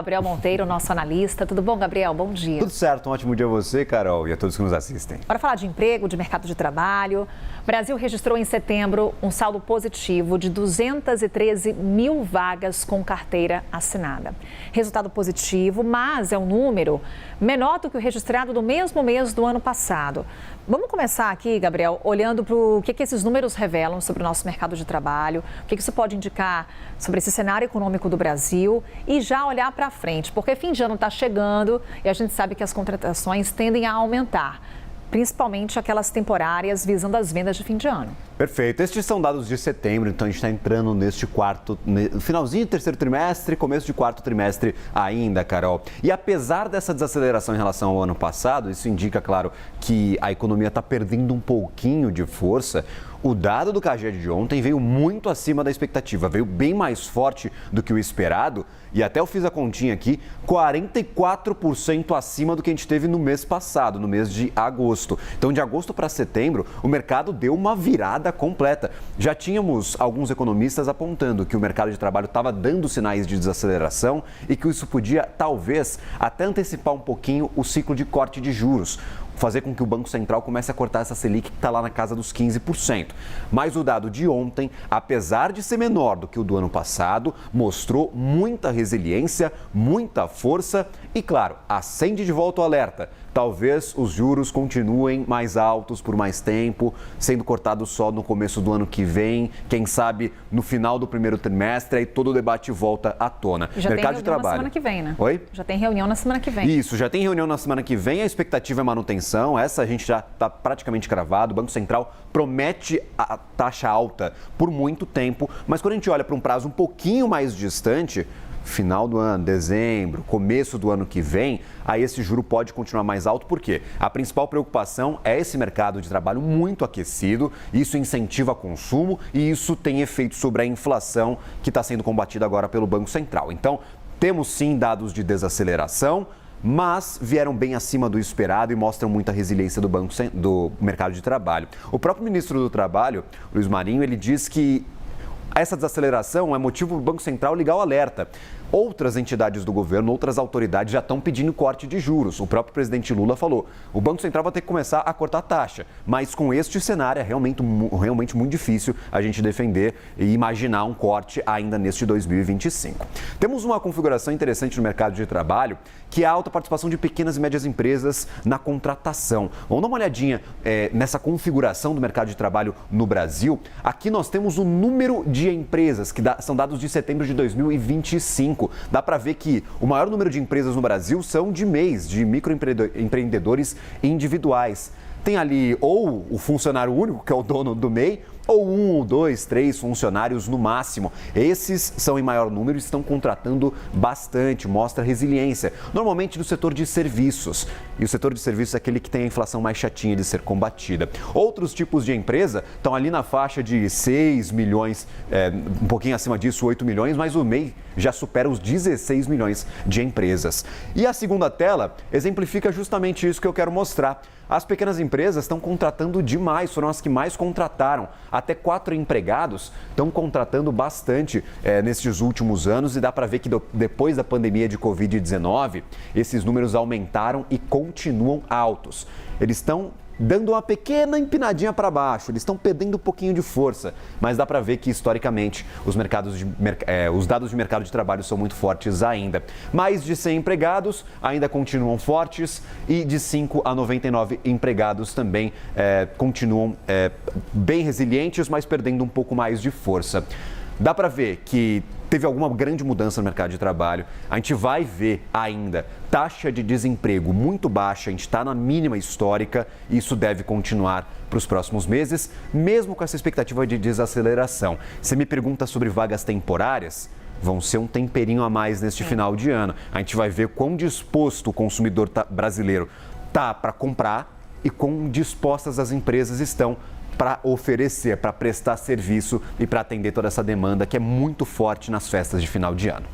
Gabriel Monteiro, nosso analista. Tudo bom, Gabriel? Bom dia. Tudo certo, um ótimo dia a você, Carol, e a todos que nos assistem. Bora falar de emprego, de mercado de trabalho. O Brasil registrou em setembro um saldo positivo de 213 mil vagas com carteira assinada. Resultado positivo, mas é um número menor do que o registrado no mesmo mês do ano passado. Vamos começar aqui, Gabriel, olhando para o que esses números revelam sobre o nosso mercado de trabalho, o que isso pode indicar sobre esse cenário econômico do Brasil e já olhar para frente, porque fim de ano está chegando e a gente sabe que as contratações tendem a aumentar, principalmente aquelas temporárias visando as vendas de fim de ano. Perfeito. Estes são dados de setembro, então a gente está entrando neste finalzinho de terceiro trimestre, começo de quarto trimestre ainda, Carol. E apesar dessa desaceleração em relação ao ano passado, isso indica, claro, que a economia está perdendo um pouquinho de força. O dado do CAGED de ontem veio muito acima da expectativa, veio bem mais forte do que o esperado e até eu fiz a continha aqui, 44% acima do que a gente teve no mês passado, no mês de agosto. Então, de agosto para setembro, o mercado deu uma virada completa. Já tínhamos alguns economistas apontando que o mercado de trabalho estava dando sinais de desaceleração e que isso podia, talvez, até antecipar um pouquinho o ciclo de corte de juros, fazer com que o Banco Central comece a cortar essa Selic que está lá na casa dos 15%. Mas o dado de ontem, apesar de ser menor do que o do ano passado, mostrou muita resiliência, muita força e, claro, acende de volta o alerta. Talvez os juros continuem mais altos por mais tempo, sendo cortados só no começo do ano que vem, quem sabe no final do primeiro trimestre, aí todo o debate volta à tona. Já mercado tem reunião de trabalho. Na semana que vem, né? Oi? Já tem reunião na semana que vem. Isso, já tem reunião na semana que vem, a expectativa é manutenção, essa a gente já está praticamente cravado, o Banco Central promete a taxa alta por muito tempo, mas quando a gente olha para um prazo um pouquinho mais distante, final do ano, dezembro, começo do ano que vem, aí esse juro pode continuar mais alto, por quê? A principal preocupação é esse mercado de trabalho muito aquecido, isso incentiva consumo e isso tem efeito sobre a inflação que está sendo combatida agora pelo Banco Central. Então, temos sim dados de desaceleração, mas vieram bem acima do esperado e mostram muita resiliência do mercado de trabalho. O próprio ministro do Trabalho, Luiz Marinho, ele diz que essa desaceleração é motivo do Banco Central ligar o alerta. Outras entidades do governo, outras autoridades já estão pedindo corte de juros. O próprio presidente Lula falou, o Banco Central vai ter que começar a cortar a taxa. Mas com este cenário é realmente muito difícil a gente defender e imaginar um corte ainda neste 2025. Temos uma configuração interessante no mercado de trabalho, que é a alta participação de pequenas e médias empresas na contratação. Vamos dar uma olhadinha nessa configuração do mercado de trabalho no Brasil. Aqui nós temos o número de empresas, que são dados de setembro de 2025. Dá para ver que o maior número de empresas no Brasil são de MEIs, de microempreendedores individuais. Tem ali ou o funcionário único, que é o dono do MEI, ou 1, 2, 3 funcionários no máximo. Esses são em maior número e estão contratando bastante, mostra resiliência. Normalmente do setor de serviços. E o setor de serviços é aquele que tem a inflação mais chatinha de ser combatida. Outros tipos de empresa estão ali na faixa de 6 milhões, um pouquinho acima disso, 8 milhões, mas o MEI já supera os 16 milhões de empresas. E a segunda tela exemplifica justamente isso que eu quero mostrar. As pequenas empresas estão contratando demais, foram as que mais contrataram. Até 4 empregados estão contratando bastante nesses últimos anos e dá para ver que depois da pandemia de Covid-19, esses números aumentaram e continuam altos. Eles estão dando uma pequena empinadinha para baixo, eles estão perdendo um pouquinho de força, mas dá para ver que historicamente os dados de mercado de trabalho são muito fortes ainda. Mais de 100 empregados ainda continuam fortes e de 5 a 99 empregados também continuam bem resilientes, mas perdendo um pouco mais de força. Dá para ver que teve alguma grande mudança no mercado de trabalho. A gente vai ver ainda taxa de desemprego muito baixa, a gente está na mínima histórica e isso deve continuar para os próximos meses, mesmo com essa expectativa de desaceleração. Você me pergunta sobre vagas temporárias, vão ser um temperinho a mais neste final de ano. A gente vai ver quão disposto o consumidor brasileiro está para comprar e quão dispostas as empresas estão para oferecer, para prestar serviço e para atender toda essa demanda que é muito forte nas festas de final de ano.